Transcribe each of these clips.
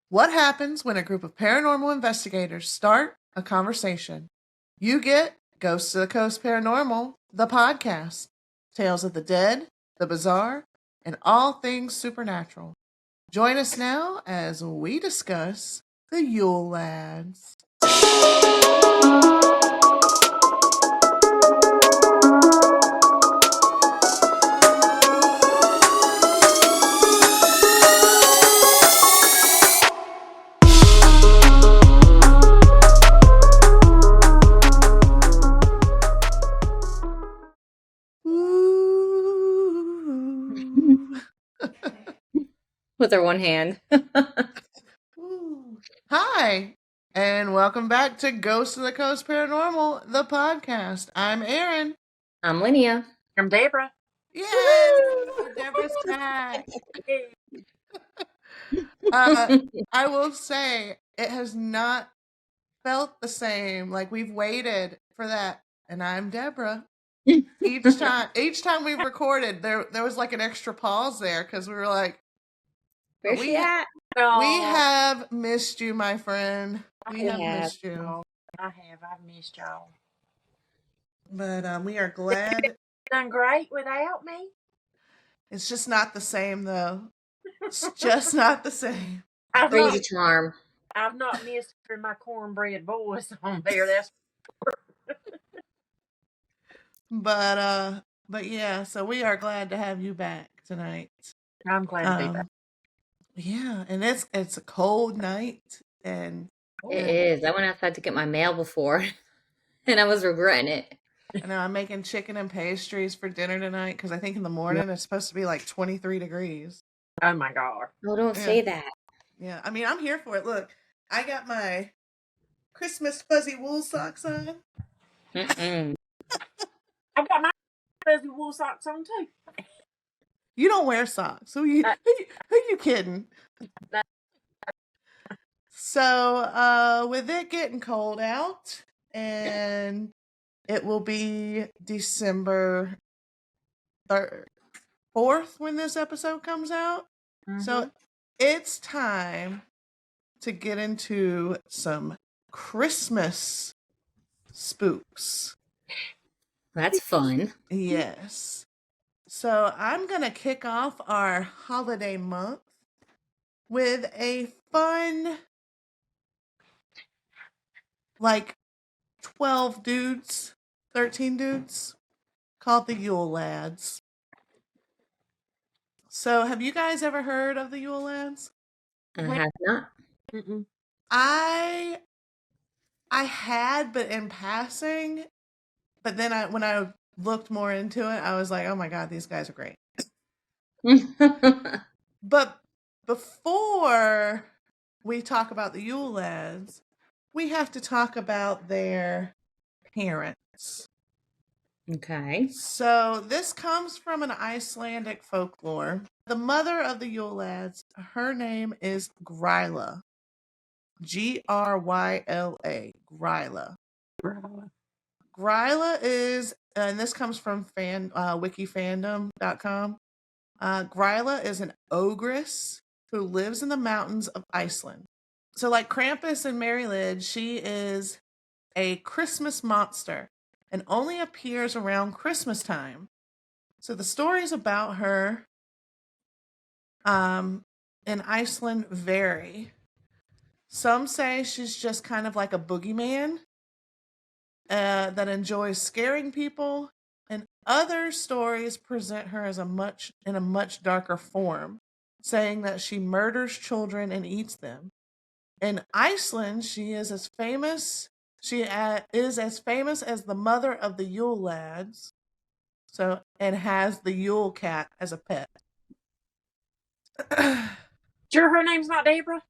What happens when a group of paranormal investigators start a conversation? You get Ghosts of the Coast Paranormal, the podcast. Tales of the dead, the bizarre, and all things supernatural. Join us now as we discuss the Yule Lads. Ooh. With her one hand. Ooh. Hi, and welcome back to Ghosts of the Coast Paranormal, the podcast. I'm Erin. I'm Linnea. I'm Deborah. Yay! Deborah's back. I will say it has not felt the same. Like we've waited for that, and I'm Deborah. Each time we recorded, there was like an extra pause there because we were like, Where's she at? We have missed you, my friend. We have missed you. I've missed y'all. But we are glad. Done great without me. It's just not the same, though. It's just not the same. Crazy charm. I've not missed my cornbread voice on there. That's But yeah, so we are glad to have you back tonight. I'm glad to be back. Yeah, and it's a cold night, and it is. I went outside to get my mail before, and I was regretting it. I know I'm making chicken and pastries for dinner tonight because I think in the morning it's supposed to be like 23 degrees. Oh my God! Oh, don't say that. Yeah, I mean I'm here for it. Look, I got my Christmas fuzzy wool socks on. Mm-mm. I've got my fuzzy wool socks on too. You don't wear socks. Who you kidding? So, with it getting cold out, and it will be December 4th when this episode comes out. Mm-hmm. So, it's time to get into some Christmas spooks. That's fun. Yes. So I'm going to kick off our holiday month with a fun, like 12 dudes, 13 dudes, called the Yule Lads. So have you guys ever heard of the Yule Lads? I have not. Mm-mm. I had, but in passing. But then when I looked more into it, I was like, oh my God, these guys are great. But before we talk about the Yule Lads, we have to talk about their parents. Okay. So this comes from an Icelandic folklore. The mother of the Yule Lads, her name is Gryla. Gryla. Gryla. Gryla is, and this comes from wikifandom.com. Gryla is an ogress who lives in the mountains of Iceland. So like Krampus and Mary Lyd, she is a Christmas monster and only appears around Christmas time. So the stories about her in Iceland vary. Some say she's just kind of like a boogeyman that enjoys scaring people, and other stories present her as in a much darker form, saying that she murders children and eats them. In Iceland, she is as famous. She is as famous as the mother of the Yule Lads. So, and has the Yule cat as a pet. Sure, her name's not Deborah.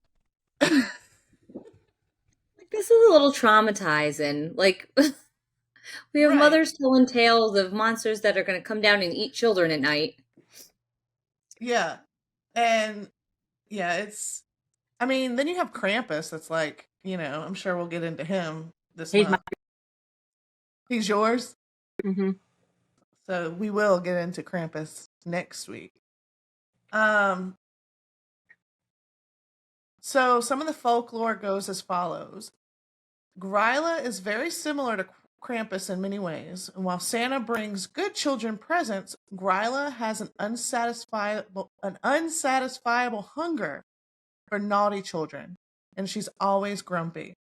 This is a little traumatizing. Like, we have mothers telling tales of monsters that are going to come down and eat children at night. Yeah. And yeah, it's, I mean, then you have Krampus. That's like, I'm sure we'll get into him this month. He's yours? Mm-hmm. So we will get into Krampus next week. So some of the folklore goes as follows. Gryla is very similar to Krampus in many ways, and while Santa brings good children presents, Gryla has an unsatisfiable hunger for naughty children, and she's always grumpy.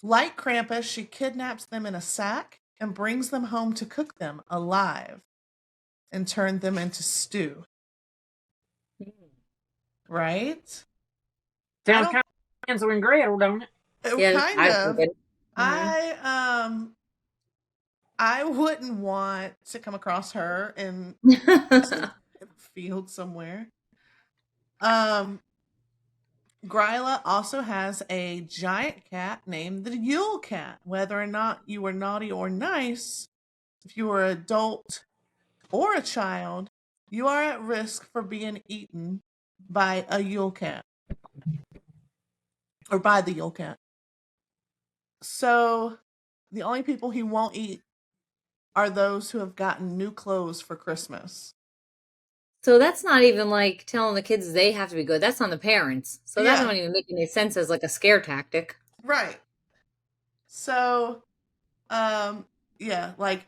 Like Krampus, she kidnaps them in a sack and brings them home to cook them alive and turn them into stew. Right? Sounds kind of Hansel and Gretel, don't it? Yeah, Kind of. I wouldn't want to come across her in a field somewhere. Gryla also has a giant cat named the Yule Cat. Whether or not you were naughty or nice, if you were an adult or a child, you are at risk for being eaten by a Yule Cat. Or by the Yule Cat. So, the only people he won't eat are those who have gotten new clothes for Christmas. So that's not even like telling the kids they have to be good. That's on the parents. So that Yeah. don't even make any sense as like a scare tactic. Right. So, yeah, like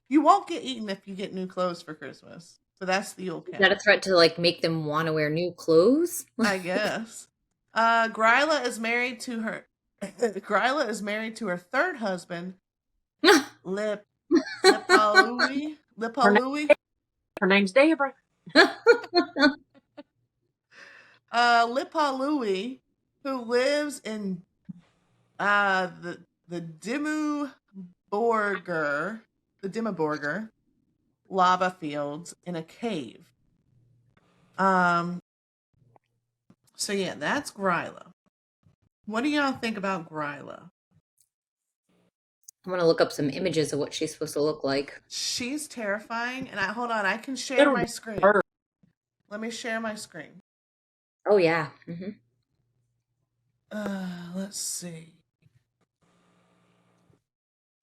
you won't get eaten if you get new clothes for Christmas. So that's the Yule Is that Cat, a threat to like make them want to wear new clothes? I guess. Gryla is married to her. Gryla is married to her third husband, Lipalui. Her name's Deborah. Lipalui, who lives in the Dimmerborger lava fields in a cave. So yeah, that's Gryla. What do y'all think about Gryla? I'm gonna look up some images of what she's supposed to look like. She's terrifying, and hold on, I can share my screen. Let me share my screen. Oh yeah. Let's see.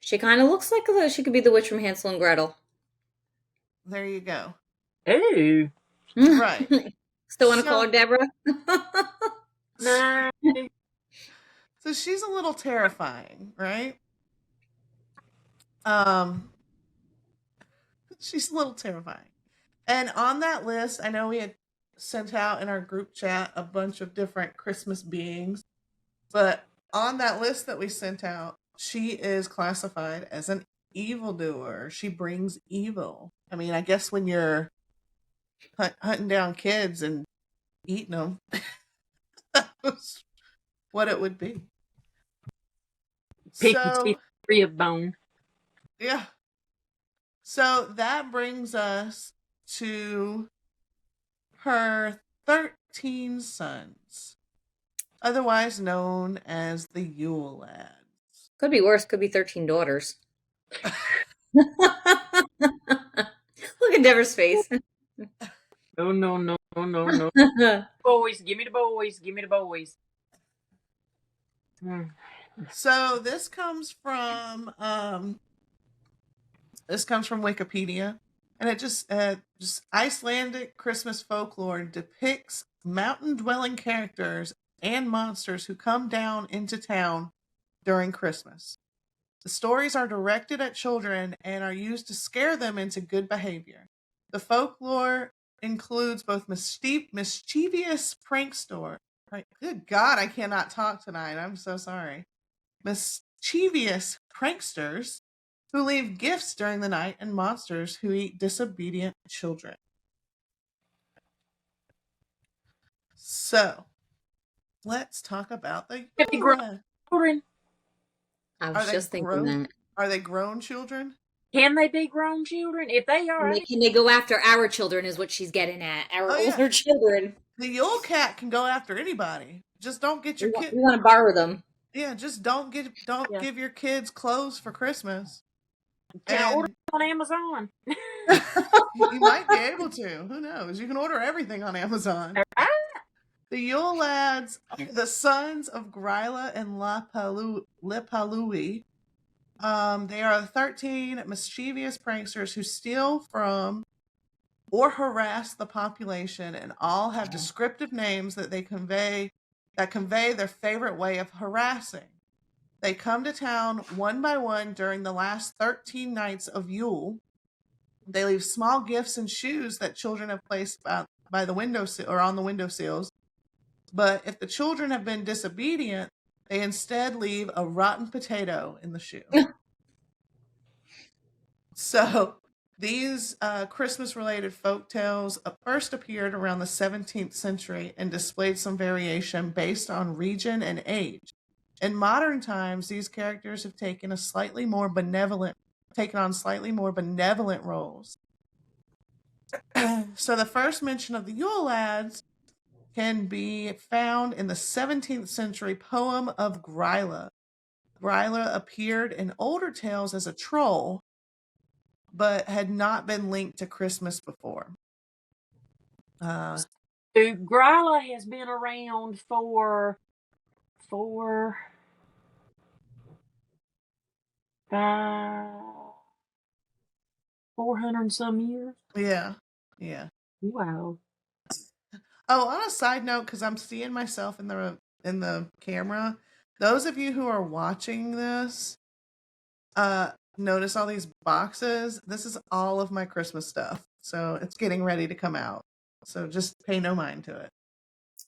She kind of looks like she could be the witch from Hansel and Gretel. There you go. Ooh. Right. Still want to call her Deborah? Nah. So she's a little terrifying, right? She's a little terrifying. And on that list, I know we had sent out in our group chat a bunch of different Christmas beings, but on that list that we sent out, she is classified as an evildoer. She brings evil. I mean, I guess when you're hunting down kids and eating them, that was what it would be. So, rib bone. Yeah. So that brings us to her 13 sons, otherwise known as the Yule Lads. Could be worse. Could be 13 daughters. Look at Deborah's face. No. Boys, give me the boys. Give me the boys. So this comes from Wikipedia, and it just Icelandic Christmas folklore depicts mountain-dwelling characters and monsters who come down into town during Christmas. The stories are directed at children and are used to scare them into good behavior. The folklore includes both mischievous prankster. Good God, I cannot talk tonight. I'm so sorry. Mischievous pranksters who leave gifts during the night and monsters who eat disobedient children. So, let's talk about the children. I was just thinking that. Are they grown children? Can they be grown children? If they are, can they go after our children? Is what she's getting at. Our older children. The Yule Cat can go after anybody. Just don't get your kids. We want to borrow them. Yeah, just don't give your kids clothes for Christmas. Can I order on Amazon? You might be able to. Who knows? You can order everything on Amazon. The Yule Lads are the sons of Gryla and Lipalui. They are 13 mischievous pranksters who steal from or harass the population, and all have descriptive names that convey their favorite way of harassing. They come to town one by one during the last 13 nights of Yule. They leave small gifts and shoes that children have placed by the windowsill or on the windowsills. But if the children have been disobedient, they instead leave a rotten potato in the shoe. So these Christmas-related folk tales first appeared around the 17th century and displayed some variation based on region and age. In modern times, these characters have taken on slightly more benevolent roles. So the first mention of the Yule Lads can be found in the 17th century poem of Gryla. Gryla appeared in older tales as a troll, but had not been linked to Christmas before. Gryla has been around for 400 and some years. Yeah. Wow. Oh, on a side note, because I'm seeing myself in the camera, those of you who are watching this, notice all these boxes. This is all of my Christmas stuff, so it's getting ready to come out. So just pay no mind to it.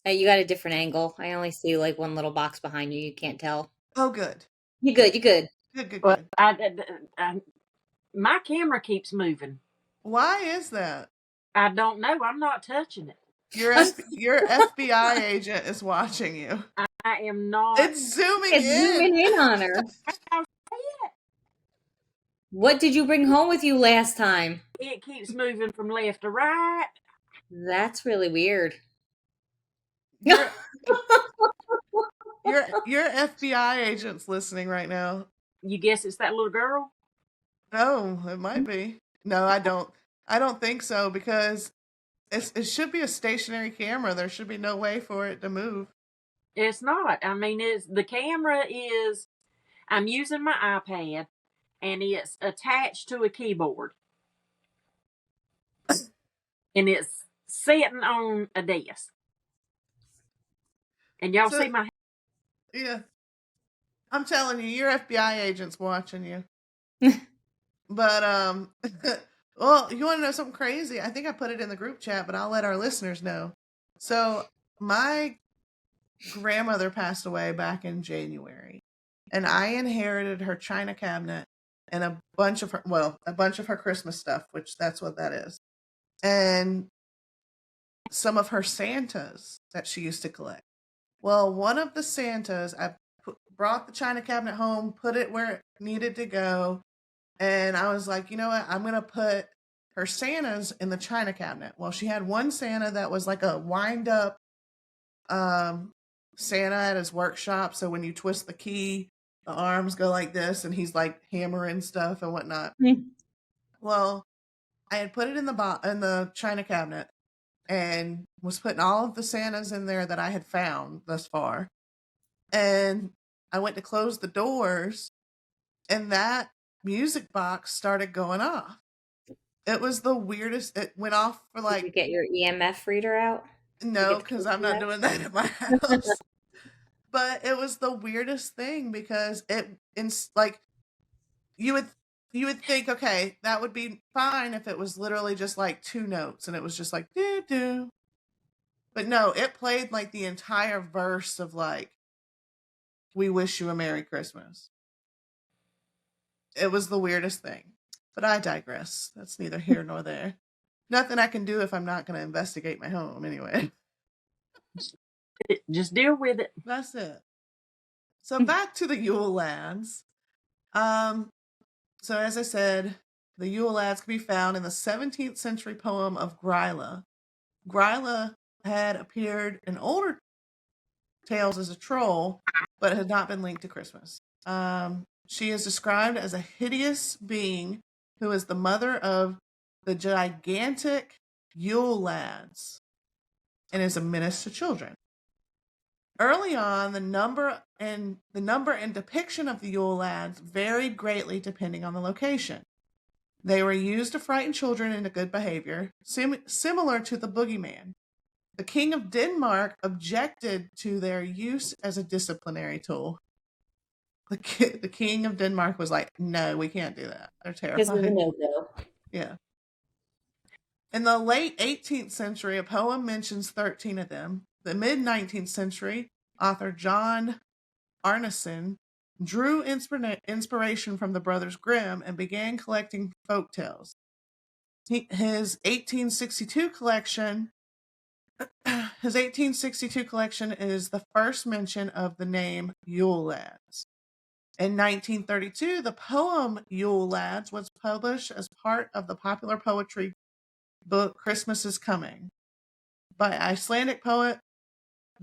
Hey, you got a different angle. I only see like one little box behind you. You can't tell. Oh, good. You good. Good. But my camera keeps moving. Why is that? I don't know. I'm not touching it. Your FBI agent is watching you. I am not. It's zooming in. Zooming in on her. What did you bring home with you last time? It keeps moving from left to right. That's really weird. Your FBI agent's listening right now. You guess it's that little girl? Oh, it might be. No, I don't think so, because it should be a stationary camera. There should be no way for it to move. It's not. I mean, the camera is. I'm using my iPad, and it's attached to a keyboard, and it's sitting on a desk. And y'all see my. Yeah, I'm telling you, your FBI agent's watching you. But well, you want to know something crazy? I think I put it in the group chat, but I'll let our listeners know. So my grandmother passed away back in January, and I inherited her china cabinet and a bunch of her Christmas stuff, which that's what that is, and some of her Santas that she used to collect. Well, one of the Santas, I brought the china cabinet home, put it where it needed to go, and I was like, you know what? I'm going to put her Santas in the china cabinet. Well, she had one Santa that was like a wind-up Santa at his workshop. So when you twist the key, the arms go like this, and he's like hammering stuff and whatnot. Well, I had put it in the china cabinet and was putting all of the Santas in there that I had found thus far. And I went to close the doors, and that music box started going off. It was the weirdest. It went off for like. Did you get your EMF reader out? No, because I'm not doing that at my house. But it was the weirdest thing, because you would think, okay, that would be fine if it was literally just like two notes and it was just like doo doo. But no, it played like the entire verse of like, "We wish you a Merry Christmas." It was the weirdest thing. But I digress. That's neither here nor there. Nothing I can do if I'm not going to investigate my home anyway. Just deal with it. That's it. So back to the Yule Lads. So as I said, the Yule Lads can be found in the 17th century poem of Gryla. Gryla had appeared in older tales as a troll, but had not been linked to Christmas. She is described as a hideous being who is the mother of the gigantic Yule Lads and is a menace to children. Early on, the number and depiction of the Yule Lads varied greatly depending on the location. They were used to frighten children into good behavior, similar to the boogeyman. The King of Denmark objected to their use as a disciplinary tool. The King of Denmark was like, no, we can't do that. They're Because we terrified. know though. Yeah. In the late 18th century, a poem mentions 13 of them. The mid 19th century, author John Arneson drew inspiration from the Brothers Grimm and began collecting folk tales. His 1862 collection is the first mention of the name Yule Lads. In 1932, the poem Yule Lads was published as part of the popular poetry book Christmas is Coming by Icelandic poet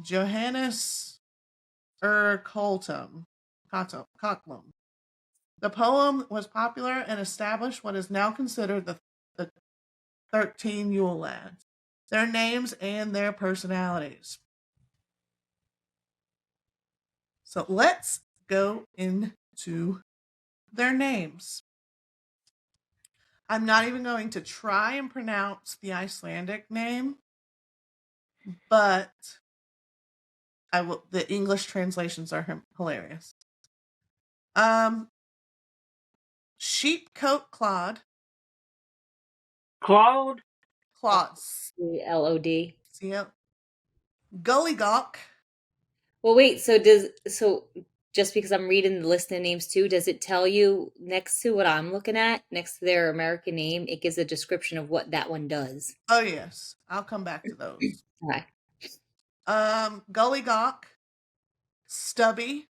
Johannes Koltum. The poem was popular and established what is now considered the 13 Yule Lads, their names and their personalities. So let's go into their names. I'm not even going to try and pronounce the Icelandic name, but I will. The English translations are hilarious. Sheepcoat Clod. Claude. Clods. L-O-D. Gullygawk. Well, wait. So just because I'm reading the list of names too, does it tell you next to what I'm looking at, next to their American name, it gives a description of what that one does? Oh yes, I'll come back to those. Okay. Gullygawk, Stubby,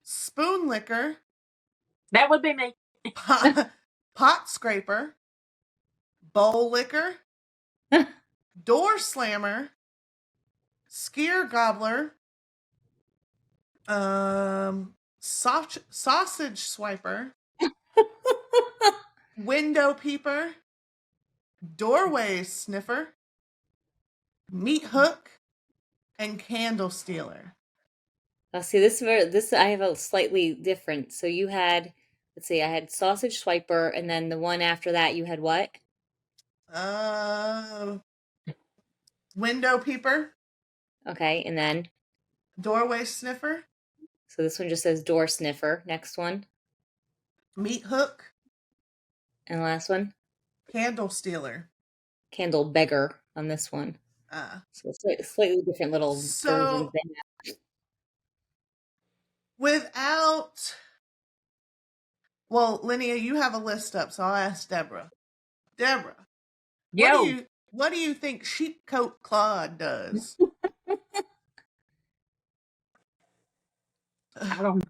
Spoon Licker, That would be me. Pot Scraper, Bowl Licker, Door Slammer, Skier Gobbler, sausage Swiper, Window Peeper, Doorway Sniffer, Meat Hook, and Candle Stealer. Oh, see, this I have a slightly different. So you had, let's see, I had sausage swiper, and then the one after that you had what? Window Peeper. Okay, and then Doorway Sniffer. so this one just says door sniffer. Next one. Meat Hook. And the last one? Candle Stealer. Candle beggar on this one. So it's slightly different little versions. Well, Linnea, you have a list up, so I'll ask Deborah. Deborah, Yo. what do you think Sheepcoat Clod does? I don't.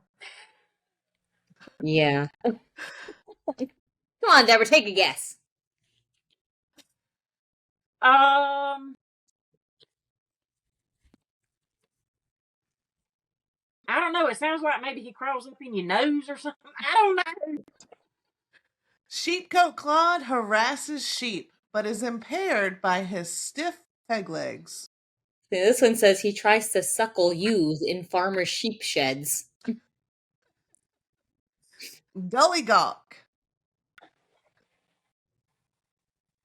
Yeah. Come on, Deborah, take a guess. I don't know. It sounds like maybe he crawls up in your nose or something. I don't know. Sheepcoat Clod harasses sheep, but is impaired by his stiff peg legs. See, this one says he tries to suckle ewes in farmers' sheep sheds. Gullygawk.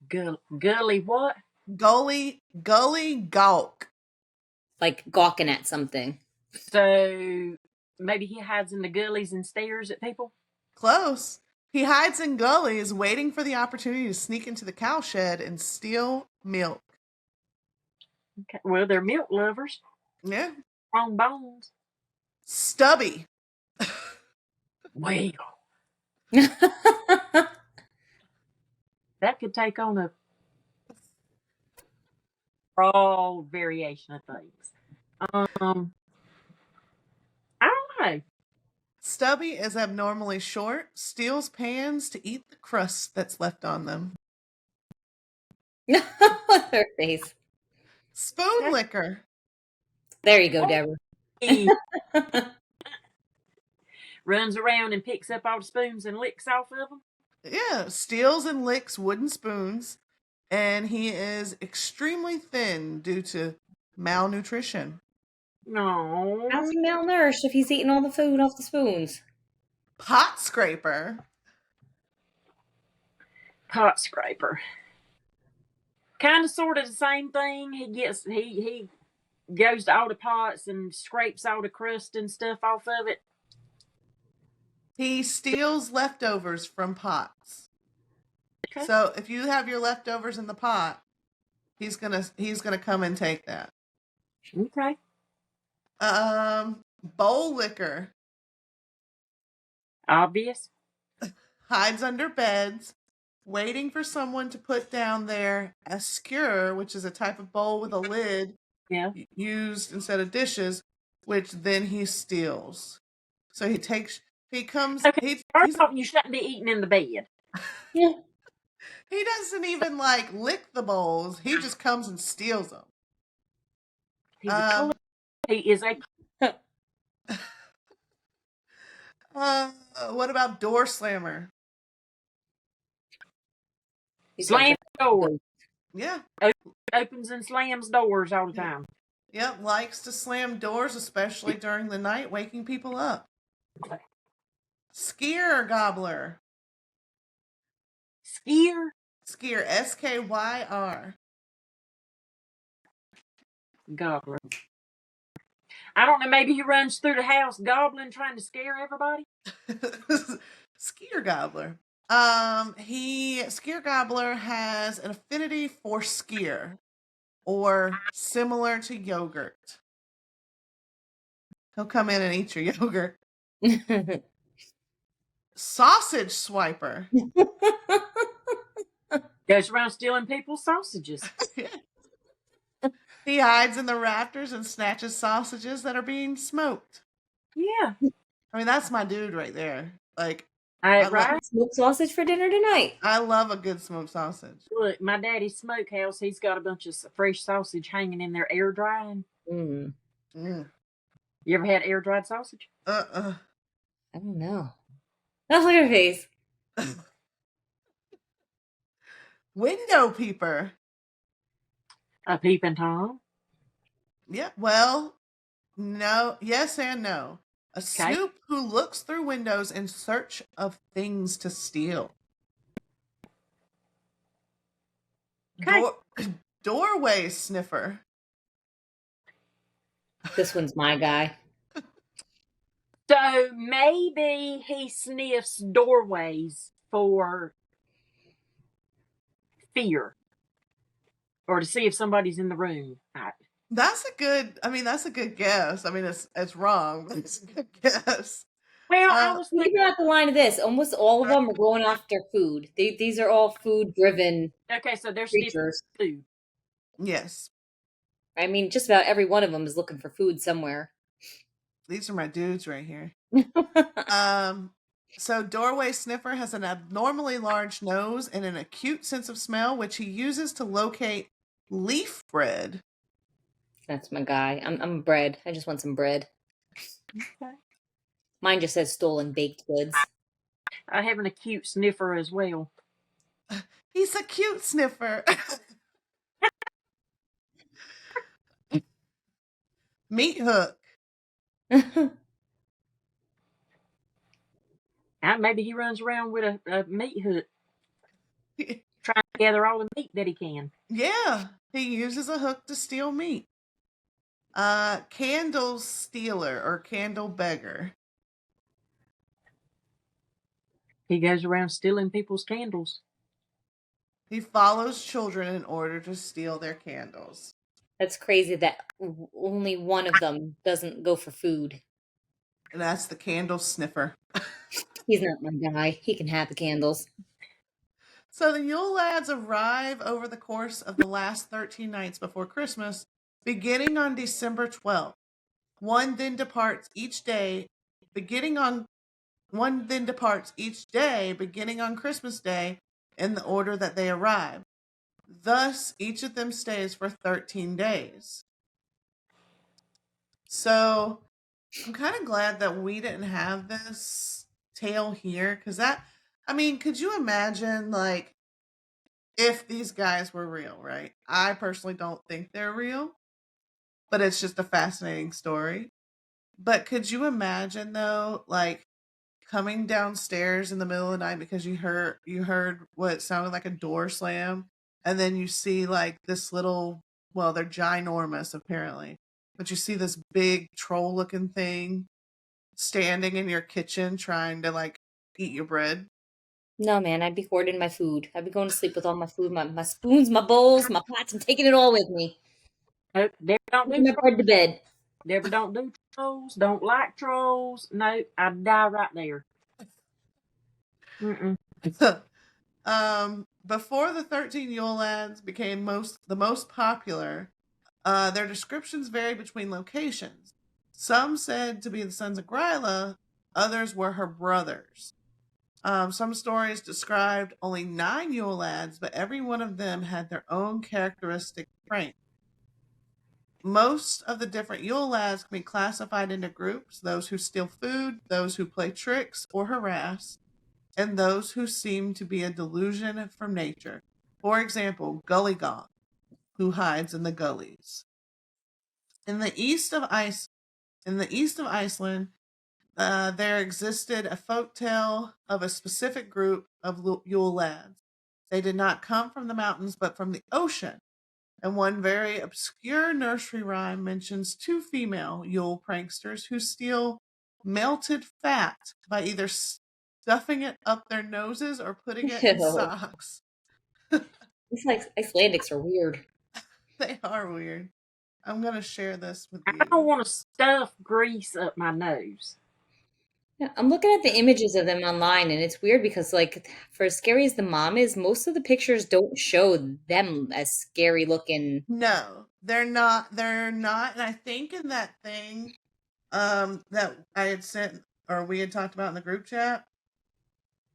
Gully what? Gully Gawk. Like gawking at something. So maybe he hides in the gullies and stares at people? Close. He hides in gullies, waiting for the opportunity to sneak into the cow shed and steal milk. Okay. Well, they're milk lovers. Yeah. On bones. Stubby. Well. That could take on a broad variation of things. I don't know. Stubby is abnormally short, steals pans to eat the crust that's left on them. Her face. Spoon Licker. There you go, Deborah. He runs around and picks up all the spoons and licks off of them. Yeah, steals and licks wooden spoons, and he is extremely thin due to malnutrition. No. How's he malnourished if he's eating all the food off the spoons? Pot Scraper. Pot scraper. Kind of sort of the same thing. He goes to all the pots and scrapes all the crust and stuff off of it. He steals leftovers from pots. Okay. So if you have your leftovers in the pot, he's gonna come and take that. Okay. Bowl liquor. Obvious. Hides under beds, waiting for someone to put down their esker, which is a type of bowl with a lid used instead of dishes, which then he steals. So he comes. Okay. First off, you shouldn't be eating in the bed. Yeah. He doesn't even like lick the bowls. He just comes and steals them. He is a. What about door slammer? Slam door. Yeah. Opens and slams doors all the time. Yep, likes to slam doors, especially during the night, waking people up. Skyr gobbler. Skyr? Skyr, S-K-Y-R. Gobbler. I don't know, maybe he runs through the house gobbling, trying to scare everybody? Skyr gobbler. Skyr gobbler has an affinity for skyr, or similar to yogurt. He'll come in and eat your yogurt. Sausage swiper. Goes around stealing people's sausages. He hides in the rafters and snatches sausages that are being smoked. Yeah. I mean, that's my dude right there. Like, right? Smoked sausage for dinner tonight. I love a good smoked sausage. Look, my daddy's smokehouse, he's got a bunch of fresh sausage hanging in there air drying. Mm. Mm. You ever had air dried sausage? I don't know. Oh, look at her face. Window peeper. A peeping Tom? Yeah, well, no, yes and no. A snoop who looks through windows in search of things to steal. Okay. Doorway sniffer. This one's my guy. So maybe he sniffs doorways for fear, or to see if somebody's in the room. That's a good guess. I mean, it's wrong, but it's a good guess. Well, I was thinking about the line of this. Almost all of them are going after food. These are all food-driven. Okay, so they're creatures. Food. Yes. I mean, just about every one of them is looking for food somewhere. These are my dudes right here. So doorway sniffer has an abnormally large nose and an acute sense of smell, which he uses to locate leaf bread. That's my guy. I'm bread. I just want some bread. Okay. Mine just says stolen baked goods. I have an acute sniffer as well. He's a cute sniffer. Meat hook. Maybe he runs around with a meat hook, trying to gather all the meat that he can. Yeah, he uses a hook to steal meat. Candle stealer or candle beggar. He goes around stealing people's candles. He follows children in order to steal their candles. That's crazy that only one of them doesn't go for food. And that's the candle sniffer. He's not my guy. He can have the candles. So the Yule Lads arrive over the course of the last 13 nights before Christmas, beginning on December 12th. One then departs each day, beginning on Christmas Day in the order that they arrive. Thus, each of them stays for 13 days. So, I'm kind of glad that we didn't have this tale here, because could you imagine, like, if these guys were real, right? I personally don't think they're real, but it's just a fascinating story. But could you imagine, though, like, coming downstairs in the middle of the night because you heard what sounded like a door slam, and then you see like this little, well, they're ginormous apparently, but you see this big troll looking thing standing in your kitchen trying to like eat your bread. No, man, I'd be hoarding my food. I'd be going to sleep with all my food, my spoons, my bowls, my pots, and taking it all with me. Nope, Deborah don't Taking do my bread to bed. Deborah don't do trolls. Don't like trolls. No, I'd die right there. Mm-mm. Before the 13 Yule Lads became the most popular, their descriptions varied between locations. Some said to be the sons of Gryla, others were her brothers. Some stories described only 9 Yule Lads, but every one of them had their own characteristic trait. Most of the different Yule Lads can be classified into groups: those who steal food, those who play tricks or harass, and those who seem to be a delusion from nature. For example, Gullygawk, who hides in the gullies. In the east of Iceland, there existed a folk tale of a specific group of Yule Lads. They did not come from the mountains, but from the ocean. And one very obscure nursery rhyme mentions 2 female Yule pranksters who steal melted fat by either stuffing it up their noses or putting it in Ew. socks. These like Icelandics are weird. They are weird. I'm going to share this with I you. don't want to stuff grease up my nose. Yeah, I'm looking at the images of them online, and it's weird because, like, for as scary as the mom is, most of the pictures don't show them as scary looking. No, they're not. They're not. And I think in that thing that I had sent or we had talked about in the group chat,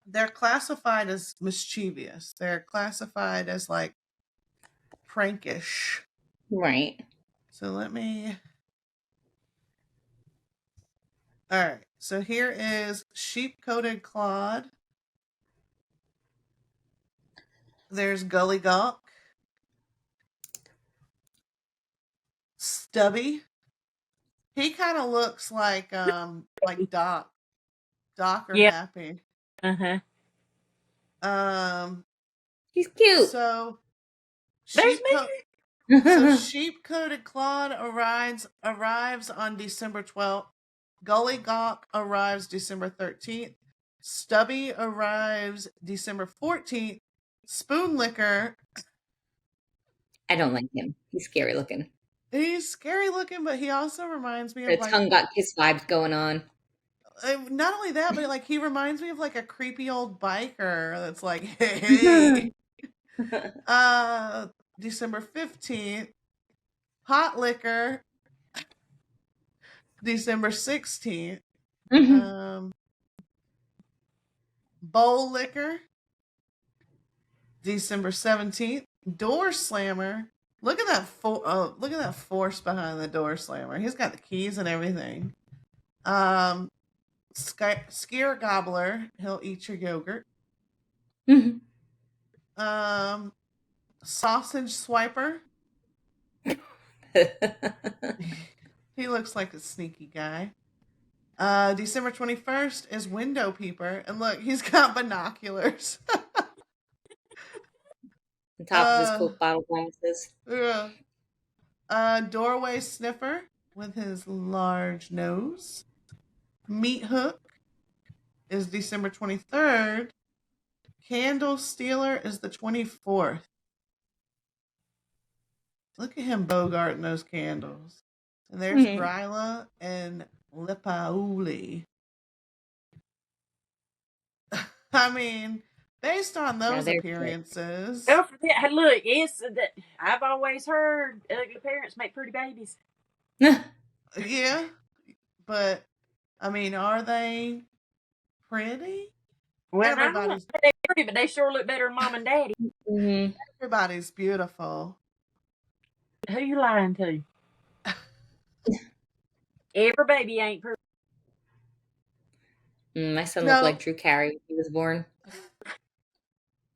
they're classified as mischievous. They're classified as like prankish. Right. So let me. All right. So here is sheep-coated Claude. There's Gully Gawk. Stubby. He kind of looks like Doc or Yeah. Happy. Uh-huh. He's cute. So There's sheep-coated Claude arrives on December 12th. Gully Gawk arrives December 13th. Stubby arrives December 14th. Spoon Licker, I don't like him. He's scary looking. he's scary looking, but he also reminds me The of like, tongue got kiss vibes going on. not only that, but like he reminds me of like a creepy old biker that's like, hey. December 15th. Hot Liquor, December 16th. Bowl Liquor, December 17th. Door Slammer. Look at that force behind the door slammer. He's got the keys and everything. Skier Gobbler. He'll eat your yogurt. Sausage Swiper. He looks like a sneaky guy. December 21st is Window Peeper. And look, he's got binoculars. On top of his Coke bottle glasses. Yeah. Doorway Sniffer with his large nose. Meat Hook is December 23rd. Candle Stealer is the 24th. Look at him bogarting those candles. And there's Gryla and Lipauli. I mean, based on those appearances. Don't forget, hey, look, I've always heard ugly parents make pretty babies. Yeah, but I mean, are they pretty? Well, everybody's pretty, but they sure look better than mom and daddy. Mm-hmm. Everybody's beautiful. Who you lying to? Every baby ain't pretty. My son looked like Drew Carey when he was born.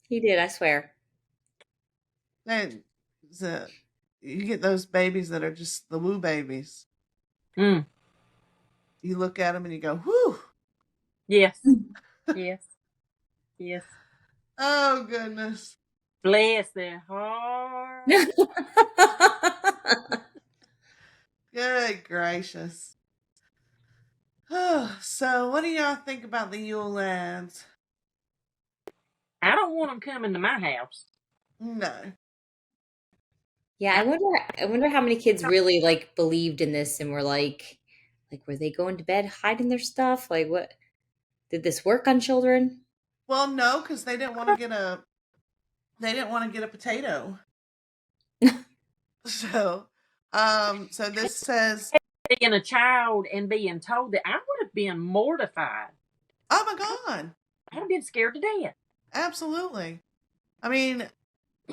He did, I swear. And you get those babies that are just the woo babies. You look at them and you go, whew. Yes. Yes. Yes. Oh, goodness. Bless their heart. Good gracious. So, what do y'all think about the Yule Lads? I don't want them coming to my house. No. Yeah, I wonder how many kids really like believed in this and were like were they going to bed hiding their stuff? Like what did this work on children? Well, no, because they didn't want to get a potato. So, so this says, Being a child and being told that, I would have been mortified. oh my God, I'd have been scared to death. absolutely. I mean,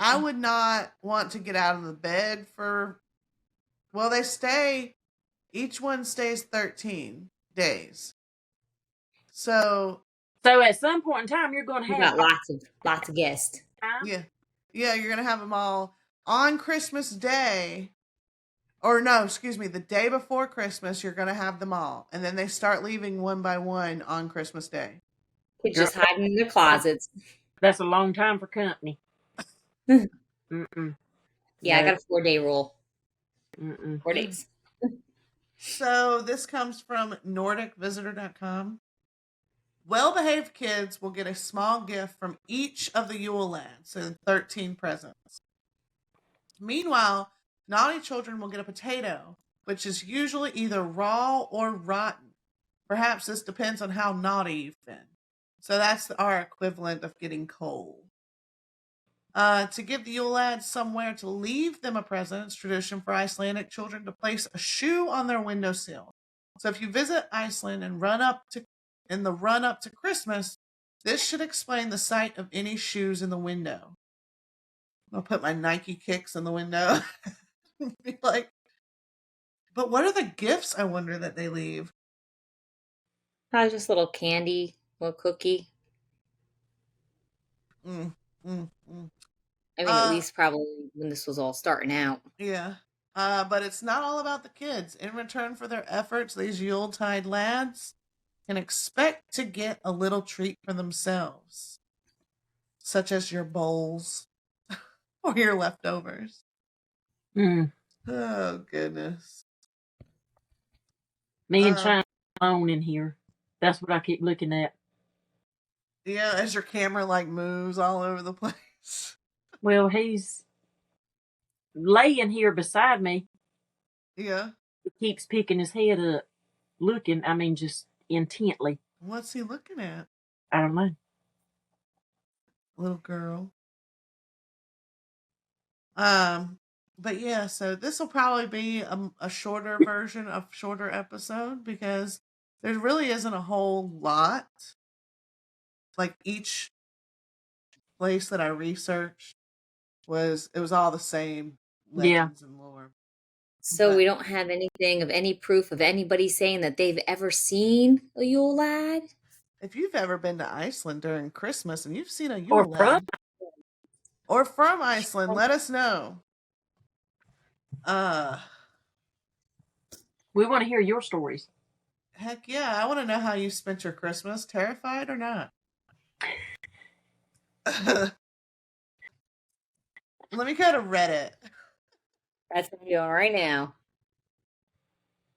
I would not want to get out of the bed well, each one stays 13 days. So, at some point in time, you're going to You have got lots of guests. time. yeah. Yeah, you're going to have them all on Christmas Day. Or no, excuse me, the day before Christmas, you're going to have them all. And then they start leaving one by one on Christmas Day. Kids just hiding in their closets. That's a long time for company. Mm-mm. Yeah, I No. got a 4-day rule. Mm-mm. 4 days. So this comes from NordicVisitor.com. Well-behaved kids will get a small gift from each of the Yule Lads, so 13 presents. Meanwhile, naughty children will get a potato, which is usually either raw or rotten. Perhaps this depends on how naughty you've been. So that's our equivalent of getting coal. To give the Yule Lads somewhere to leave them a present, it's tradition for Icelandic children to place a shoe on their windowsill. So if you visit Iceland and in the run up to Christmas, this should explain the sight of any shoes in the window. I'll put my Nike kicks in the window. Be like, but what are the gifts, I wonder, that they leave? Just a little candy, little cookie. Mm, mm, mm. I mean, at least probably when this was all starting out. Yeah. But it's not all about the kids. In return for their efforts, these Yuletide lads can expect to get a little treat for themselves, such as your bowls or your leftovers. Mm. Oh, goodness. Me and China alone in here. That's what I keep looking at. Yeah, as your camera moves all over the place. Well, he's laying here beside me. Yeah. He keeps picking his head up, looking, just intently. What's he looking at? I don't know. Little girl. But yeah, so this will probably be a shorter version of shorter episode because there really isn't a whole lot. Each place that I researched was all the same legends and lore. So we don't have anything of any proof of anybody saying that they've ever seen a Yule Lad. If you've ever been to Iceland during Christmas and you've seen a Yule Lad, or from Iceland, let us know. We want to hear your stories. Heck yeah, I want to know how you spent your Christmas, terrified or not. Let me go to Reddit. That's what I'm doing right now.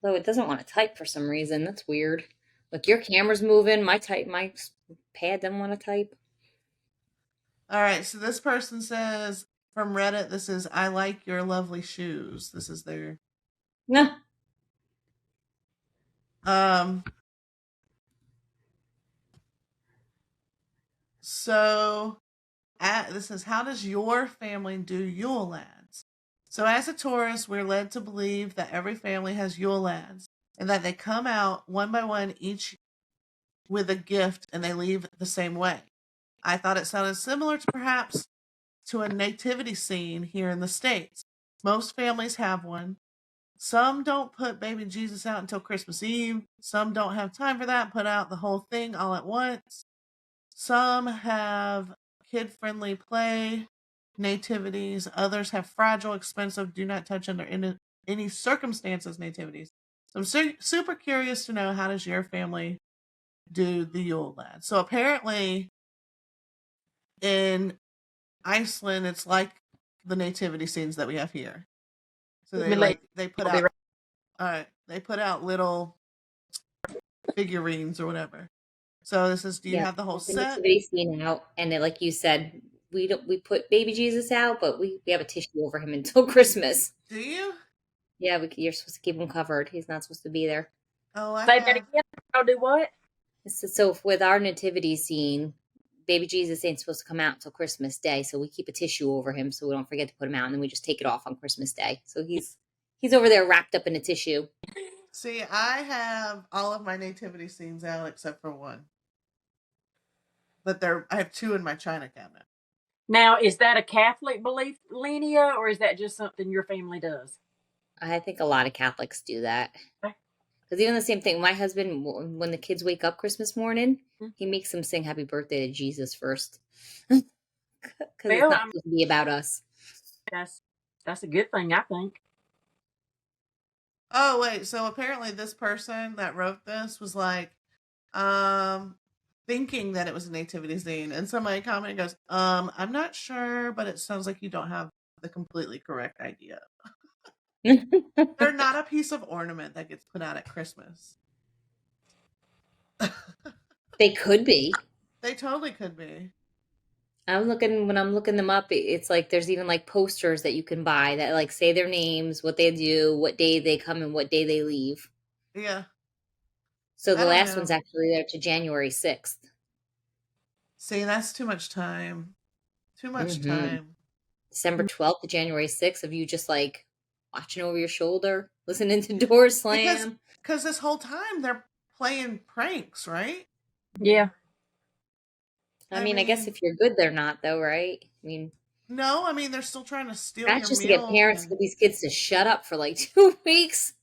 Though it doesn't want to type for some reason. That's weird. Look, your camera's moving. My pad doesn't want to type. All right, so this person says from Reddit, this is, I like your lovely shoes. This is their... No. So, this is, how does your family do Yule Lads? So as a tourist, we're led to believe that every family has Yule Lads and that they come out one by one, each with a gift, and they leave the same way. I thought it sounded similar to perhaps to a nativity scene here in the States. Most families have one. Some don't put baby Jesus out until Christmas Eve. Some don't have time for that, put out the whole thing all at once. Some have kid-friendly play nativities. Others have fragile, expensive, do not touch under any circumstances nativities. So I'm super curious to know, how does your family do the Yule Lads. So apparently in Iceland, it's like the nativity scenes that we have here. So they put out, all right, they put out little figurines or whatever. So this is, do you have the whole the set? nativity scene out, and like you said, we put baby Jesus out, but we have a tissue over him until Christmas. Do you? Yeah, you're supposed to keep him covered. He's not supposed to be there. Oh, I Say that have. again. I'll do what? So with our nativity scene, baby Jesus ain't supposed to come out until Christmas Day, so we keep a tissue over him so we don't forget to put him out, and then we just take it off on Christmas Day. So he's over there wrapped up in a tissue. See, I have all of my nativity scenes out except for one. But I have two in my china cabinet. Now, is that a Catholic belief, Linnea, or is that just something your family does? I think a lot of Catholics do that. Because even the same thing, my husband, when the kids wake up Christmas morning, he makes them sing happy birthday to Jesus first. Because it's not supposed to be about us. That's a good thing, I think. Oh, wait. So apparently this person that wrote this was like, thinking that it was a nativity scene. And somebody commented goes, I'm not sure, but it sounds like you don't have the completely correct idea. They're not a piece of ornament that gets put out at Christmas. They could be. They totally could be. When I'm looking them up, it's like there's even like posters that you can buy that like say their names, what they do, what day they come, and what day they leave. Yeah. So the last one's actually there to January 6th. See, that's too much time. Too much time. December 12th to January 6th of you just like watching over your shoulder, listening to doors slam. Because this whole time they're playing pranks, right? Yeah. I mean, I guess if you're good, they're not, though, right? I mean, no, I mean they're still trying to steal that's your just milk. To get parents for these kids to shut up for like 2 weeks.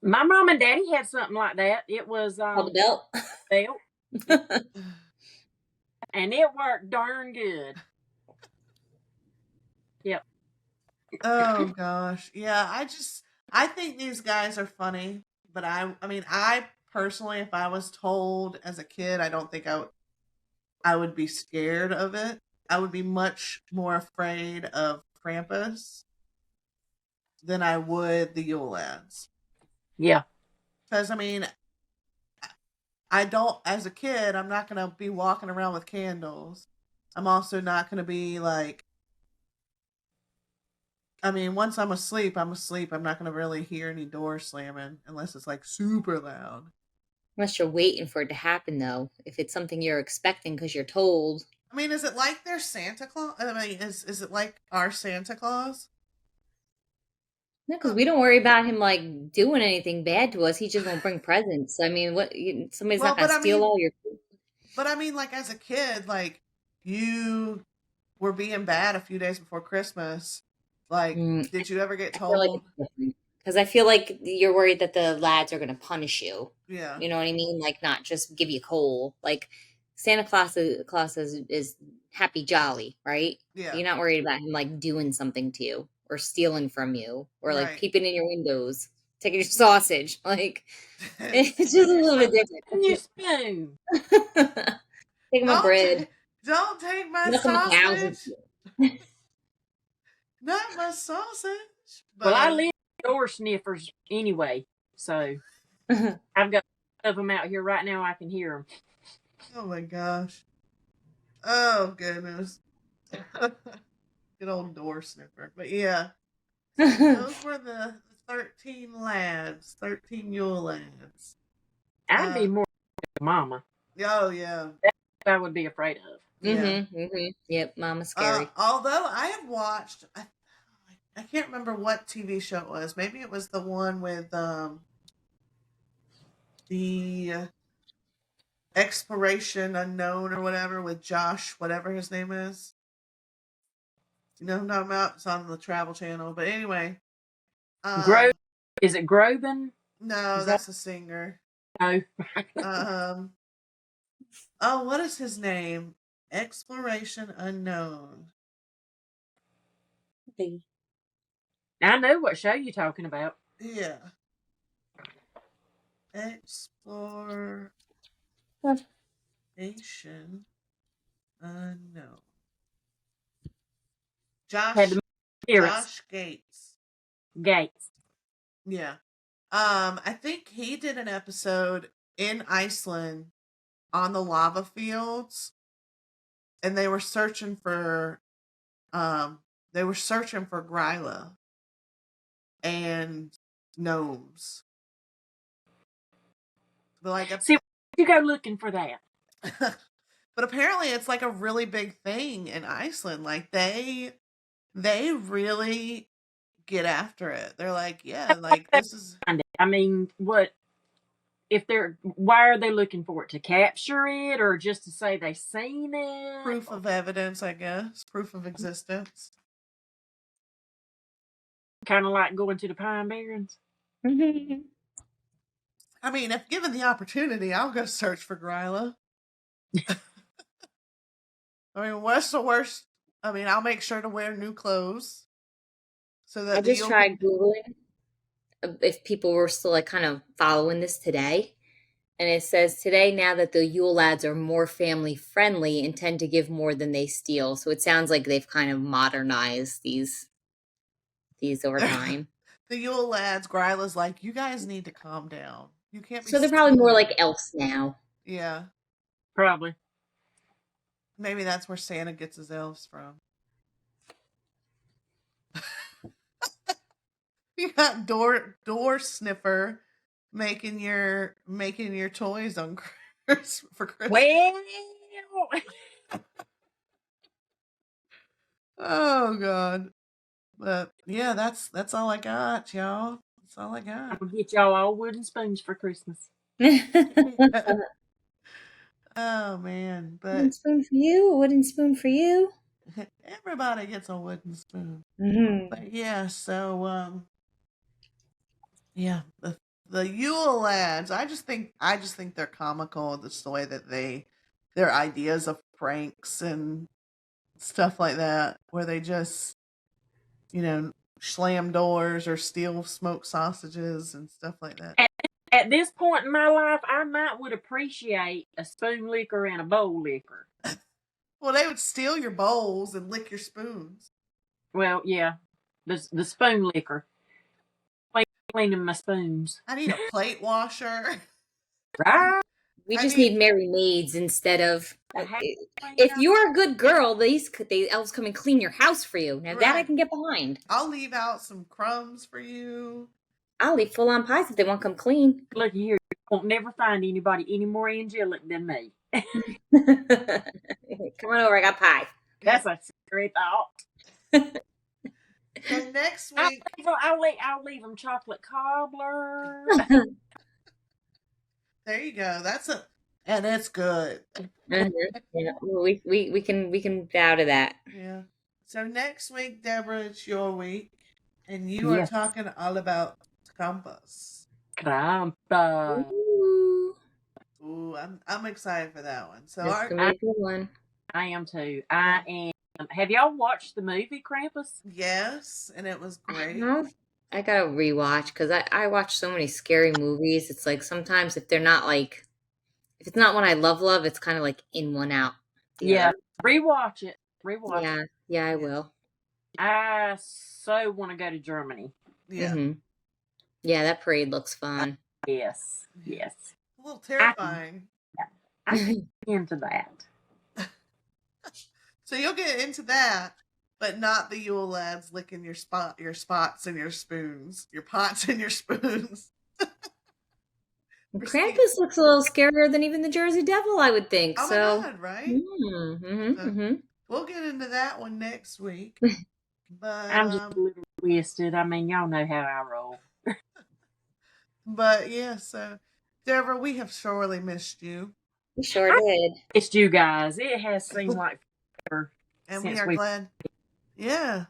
My mom and daddy had something like that. It was called the belt, and it worked darn good. Yep. Oh gosh, yeah. I think these guys are funny, but I mean, I personally, if I was told as a kid, I don't think I would be scared of it. I would be much more afraid of Krampus than I would the Yule Lads. Yeah. Because, I mean, I don't, as a kid, I'm not going to be walking around with candles. I'm also not going to be like, I mean, once I'm asleep, I'm asleep. I'm not going to really hear any doors slamming unless it's like super loud. Unless you're waiting for it to happen, though. If it's something you're expecting because you're told. I mean, is it like their Santa Claus? I mean, is it like our Santa Claus? No, because we don't worry about him like doing anything bad to us. He just won't bring presents. I mean, somebody's not going to steal all your food. But I mean, like as a kid, like you were being bad a few days before Christmas. Like, did you ever get told? Because I feel like you're worried that the lads are going to punish you. Yeah. You know what I mean? Like, not just give you coal. Like, Santa Claus is happy jolly, right? Yeah. You're not worried about him, like, doing something to you or stealing from you or, like, peeping in your windows, taking your sausage. Like, it's just a little bit different. You spoon. Take my bread. Don't take my sausage. Not my sausage. But well, I live with door sniffers anyway, so I've got of them out here right now. I can hear them. Oh my gosh! Oh goodness! Good old door sniffer. But yeah, those were the 13 lads, 13 Yule Lads. I'd be more Mama. Oh yeah, that I would be afraid of. Yeah. Yep, Mama's scary. Although I have watched, I can't remember what TV show it was. Maybe it was the one with the Exploration Unknown or whatever with Josh, whatever his name is. You know what I'm talking about? It's on the Travel Channel. But anyway. Is it Groban? No, that's a singer. No. Oh, what is his name? Exploration Unknown. I know what show you're talking about. Yeah. Explore. Nation unknown. Had the Josh Gates. Gates. Yeah. I think he did an episode in Iceland on the lava fields, and they were searching for Gryla and gnomes. But like, see, you go looking for that. But apparently it's like a really big thing in Iceland. Like they really get after it. They're like, yeah, like this is. I mean, what if why are they looking for it? To capture it, or just to say they seen it? Proof of evidence, I guess. Proof of existence. Kind of like going to the Pine Barrens. I mean, if given the opportunity, I'll go search for Gryla. I mean, what's the worst? I mean, I'll make sure to wear new clothes. So that I just tried Googling if people were still like kind of following this today. And it says today, now that the Yule Lads are more family friendly and tend to give more than they steal. So it sounds like they've kind of modernized these over time. The Yule Lads, Gryla's like, you guys need to calm down. You can't be. So they're probably more like elves now. Yeah. Probably. Maybe that's where Santa gets his elves from. You got door sniffer making your toys on for Christmas. Well, oh God. But yeah, that's all I got, y'all. That's all I got. I'll get y'all all wooden spoons for Christmas. Oh man, but wooden spoon for you, a wooden spoon for you. Everybody gets a wooden spoon. Mm-hmm. But yeah, so yeah, the Yule Lads. I just think they're comical. Just the way that their ideas of pranks and stuff like that, where they just slam doors or steal smoked sausages and stuff like that. At this point in my life, I would appreciate a spoon licker and a bowl licker. Well, they would steal your bowls and lick your spoons. Well, yeah, the spoon licker. Cleaning my spoons. I need a plate washer. Right? We just need merry maids instead of. If you're a good girl, the elves come and clean your house for you. Now that I can get behind. I'll leave out some crumbs for you. I'll leave full-on pies if they won't come clean. Look here, you won't never find anybody any more angelic than me. Come on over, I got pie. That's a great thought. And next week, I'll leave them chocolate cobbler. There you go. And it's good. Yeah, we can bow to that. Yeah. So next week, Deborah, it's your week, and you are talking all about Krampus. Krampus. Ooh, I'm excited for that one. So that's gonna be a good one. I am too. I am. Have y'all watched the movie Krampus? Yes, and it was great. I gotta rewatch because I watch so many scary movies. It's like sometimes if they're not like, if it's not one I love, it's kind of like in one out. Yeah, rewatch it. Rewatch it. Yeah, I will. I so want to go to Germany. Yeah. Mm-hmm. Yeah, that parade looks fun. Yes. A little terrifying. I can get into that. So you'll get into that, but not the Yule Lads licking your spots and your spoons, your pots and your spoons. Krampus looks a little scarier than even the Jersey Devil, I would think. Oh so. my God, right? We'll get into that one next week. But I'm just a little twisted. I mean, y'all know how I roll. But yeah, so Deborah, we have sorely missed you. We sure did. It's you guys. It has seemed like forever. And we are glad. Yeah,